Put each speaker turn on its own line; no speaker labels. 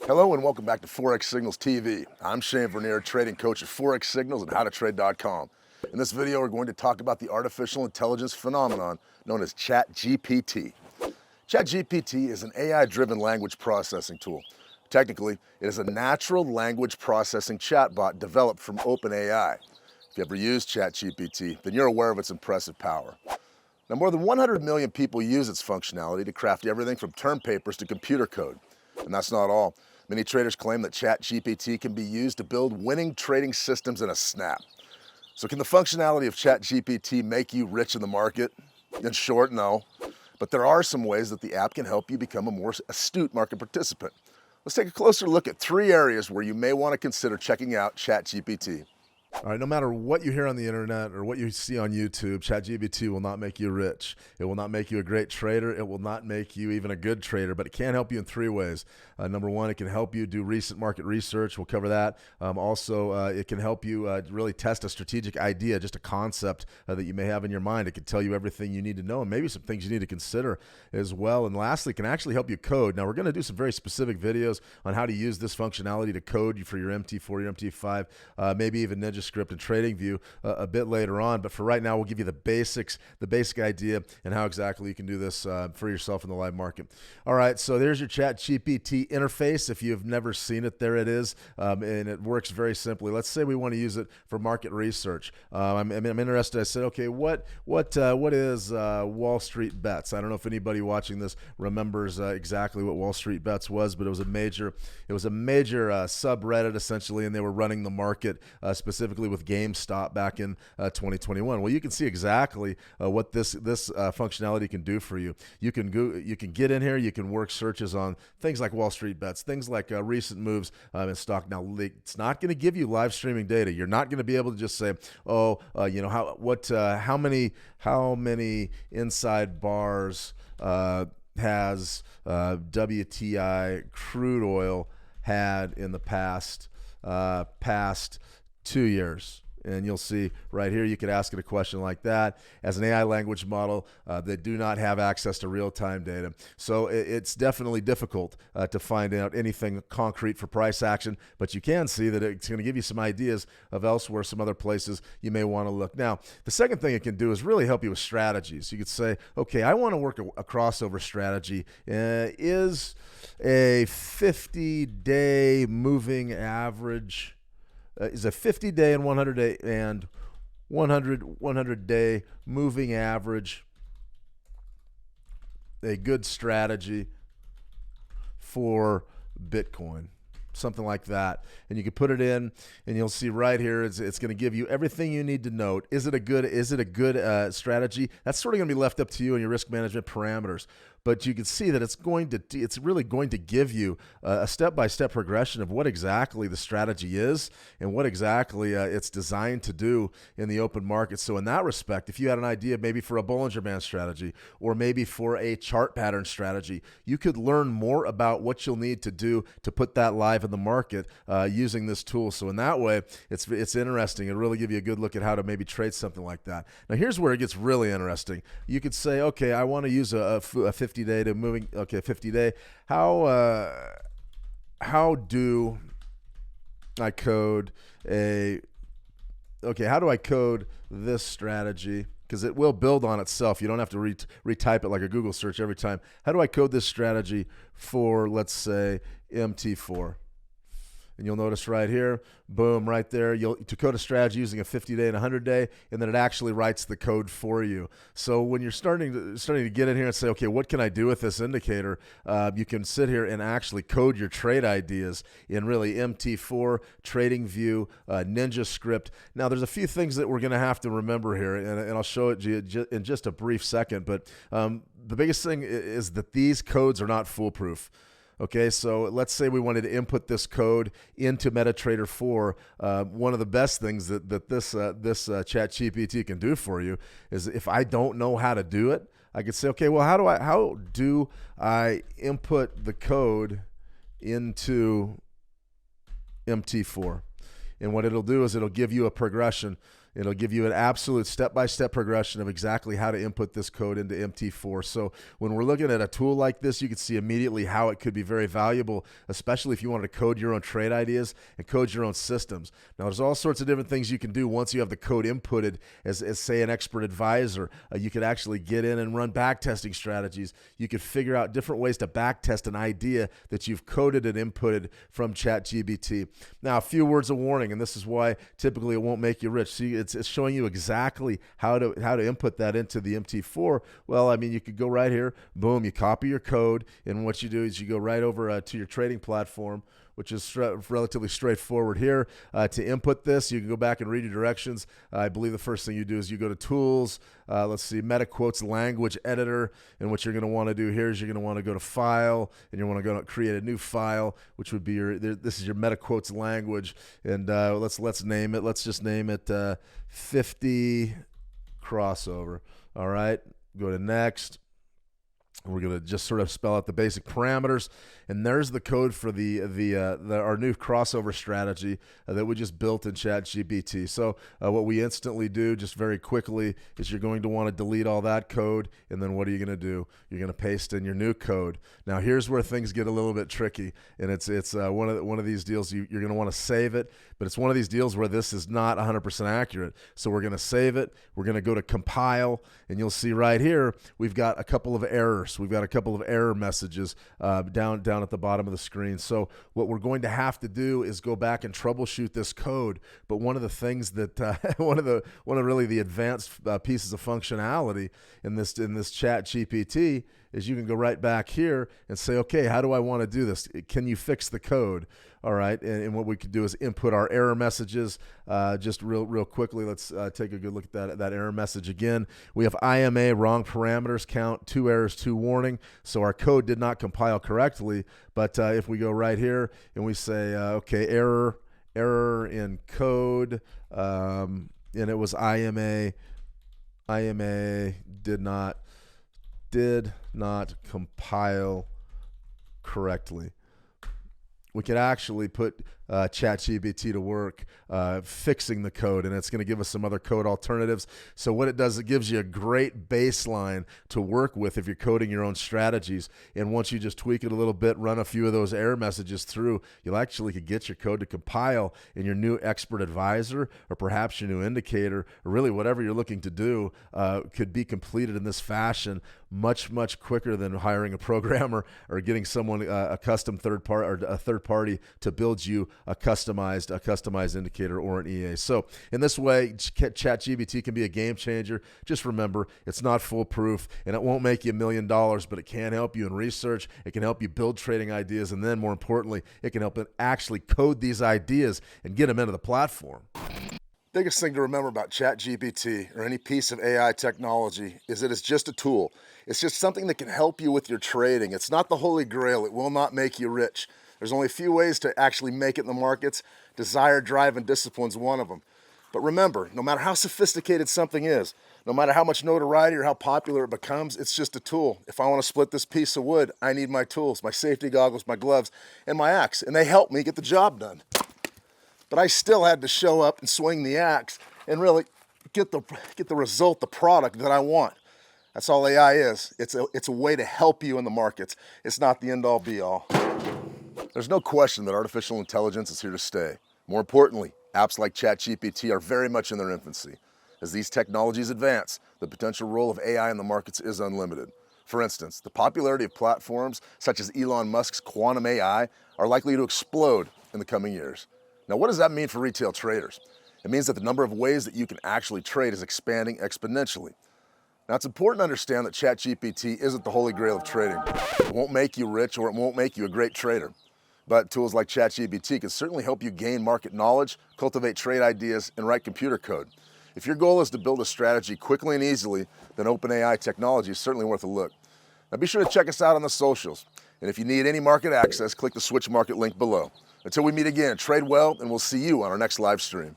Hello and welcome back to Forex Signals TV. I'm Shane Vernier, trading coach at Forex Signals and howtotrade.com. In this video, we're going to talk about the artificial intelligence phenomenon known as ChatGPT. ChatGPT is an AI-driven language processing tool. Technically, it is a natural language processing chatbot developed from OpenAI. If you ever used ChatGPT, then you're aware of its impressive power. Now, more than 100 million people use its functionality to craft everything from term papers to computer code. And that's not all. Many traders claim that ChatGPT can be used to build winning trading systems in a snap. So can the functionality of ChatGPT make you rich in the market? In short, no. But there are some ways that the app can help you become a more astute market participant. Let's take a closer look at 3 areas where you may want to consider checking out ChatGPT.
All right, no matter what you hear on the internet or what you see on YouTube, ChatGPT will not make you rich. It will not make you a great trader. It will not make you even a good trader, but it can help you in 3 ways. Number 1, it can help you do recent market research. We'll cover that. It can help you really test a strategic idea, just a concept that you may have in your mind. It can tell you everything you need to know and maybe some things you need to consider as well. And lastly, it can actually help you code. Now, we're going to do some very specific videos on how to use this functionality to code for your MT4, your MT5, maybe even Ninja Script and TradingView a bit later on. But for right now, we'll give you the basics, the basic idea, and how exactly you can do this for yourself in the live market. All right, so there's your ChatGPT interface. If you've never seen it, there it is, and it works very simply. Let's say we want to use it for market research. I'm interested. I said, okay, what is Wall Street Bets? I don't know if anybody watching this remembers exactly what Wall Street Bets was, but it was a major subreddit essentially, and they were running the market specifically with GameStop back in 2021. Well, you can see exactly what this functionality can do for you. You can get in here. You can work searches on things like Wall Street Bets, things like recent moves in stock. Now, it's not going to give you live streaming data. You're not going to be able to just say, how many inside bars has WTI crude oil had in the past 2 years. And you'll see right here, you could ask it a question like that. As an AI language model, they do not have access to real-time data. So it's definitely difficult to find out anything concrete for price action, but you can see that it's going to give you some ideas of elsewhere, some other places you may want to look. Now, the second thing it can do is really help you with strategies. You could say, okay, I want to work a crossover strategy. Is a 50-day moving average is a 50-day and 100-day and 100-day moving average a good strategy for Bitcoin? Something like that. And you can put it in and you'll see right here it's going to give you everything you need to note. Is it a good strategy? That's sort of going to be left up to you and your risk management parameters. But you can see that it's really going to give you a step-by-step progression of what exactly the strategy is and what exactly it's designed to do in the open market. So in that respect, if you had an idea maybe for a Bollinger Band strategy or maybe for a chart pattern strategy, you could learn more about what you'll need to do to put that live in the market using this tool. So in that way, it's interesting. It'll really give you a good look at how to maybe trade something like that. Now here's where it gets really interesting. You could say, okay, I want to use a 50-day to moving. Okay, 50-day. How do I code how do I code this strategy? Because it will build on itself. You don't have to retype it like a Google search every time. How do I code this strategy for, let's say, MT4? And you'll notice right here, boom, right there, to code a strategy using a 50-day and 100-day, and then it actually writes the code for you. So when you're starting to get in here and say, okay, what can I do with this indicator? You can sit here and actually code your trade ideas in really MT4, TradingView, Ninja Script. Now, there's a few things that we're going to have to remember here, and I'll show it to you in just a brief second. But the biggest thing is that these codes are not foolproof. Okay, so let's say we wanted to input this code into MetaTrader 4. One of the best things that this ChatGPT can do for you is if I don't know how to do it, I could say, okay, well, how do I input the code into MT4? And what it'll do is it'll give you a progression It'll give you an absolute step-by-step progression of exactly how to input this code into MT4. So when we're looking at a tool like this, you can see immediately how it could be very valuable, especially if you wanted to code your own trade ideas and code your own systems. Now, there's all sorts of different things you can do once you have the code inputted as say, an expert advisor. You could actually get in and run backtesting strategies. You could figure out different ways to backtest an idea that you've coded and inputted from ChatGPT. Now, a few words of warning, and this is why typically it won't make you rich. See, it's showing you exactly how to input that into the MT4. Well, I mean, you could go right here, boom, you copy your code, and what you do is you go right over to your trading platform, which is relatively straightforward here. To input this, you can go back and read your directions. I believe the first thing you do is you go to Tools, let's see, Meta Quotes Language Editor, and what you're going to want to do here is you're going to want to go to File, and you want to go to create a new file, which would be this is your Meta Quotes language, and let's name it. Let's just name it 50 crossover. All right, go to Next. We're going to just sort of spell out the basic parameters, and there's the code for our new crossover strategy that we just built in ChatGPT. So what we instantly do, just very quickly, is you're going to want to delete all that code, and then what are you going to do? You're going to paste in your new code. Now here's where things get a little bit tricky, and it's one of these deals you're going to want to save it, but it's one of these deals where this is not 100% accurate. So we're going to save it. We're going to go to compile, and you'll see right here we've got a couple of errors. We've got a couple of error messages down at the bottom of the screen. So what we're going to have to do is go back and troubleshoot this code. But one of the things that one of really the advanced pieces of functionality in this ChatGPT is you can go right back here and say, okay, how do I want to do this? Can you fix the code? All right, and what we could do is input our error messages. Just real quickly, let's take a good look at that error message again. We have IMA, wrong parameters count, 2 errors, 2 warning. So our code did not compile correctly. But if we go right here and we say, okay, error in code, and it was IMA did not compile correctly. We could actually put ChatGPT to work fixing the code, and it's going to give us some other code alternatives. So what it does, it gives you a great baseline to work with if you're coding your own strategies. And once you just tweak it a little bit, run a few of those error messages through, you'll actually could get your code to compile in your new expert advisor, or perhaps your new indicator, or really whatever you're looking to do could be completed in this fashion much quicker than hiring a programmer or getting someone a custom third party to build you a customized indicator or an EA. So in this way, ChatGPT can be a game changer. Just remember, it's not foolproof, and it won't make you $1 million, but it can help you in research. It can help you build trading ideas, and then more importantly, it can help it actually code these ideas and get them into the platform.
Biggest thing to remember about ChatGPT or any piece of AI technology is that it's just a tool. It's just something that can help you with your trading. It's not the holy grail. It will not make you rich. There's only a few ways to actually make it in the markets. Desire, drive, and discipline is one of them. But remember, no matter how sophisticated something is, no matter how much notoriety or how popular it becomes, it's just a tool. If I want to split this piece of wood, I need my tools, my safety goggles, my gloves, and my axe, and they help me get the job done. But I still had to show up and swing the axe and really get the result, the product that I want. That's all AI is. It's a way to help you in the markets. It's not the end-all, be-all. There's no question that artificial intelligence is here to stay. More importantly, apps like ChatGPT are very much in their infancy. As these technologies advance, the potential role of AI in the markets is unlimited. For instance, the popularity of platforms such as Elon Musk's quantum AI are likely to explode in the coming years. Now, what does that mean for retail traders? It means that the number of ways that you can actually trade is expanding exponentially. Now, it's important to understand that ChatGPT isn't the holy grail of trading. It won't make you rich, or it won't make you a great trader. But tools like ChatGPT can certainly help you gain market knowledge, cultivate trade ideas, and write computer code. If your goal is to build a strategy quickly and easily, then OpenAI technology is certainly worth a look. Now, be sure to check us out on the socials. And if you need any market access, click the Switch Market link below. Until we meet again, trade well, and we'll see you on our next live stream.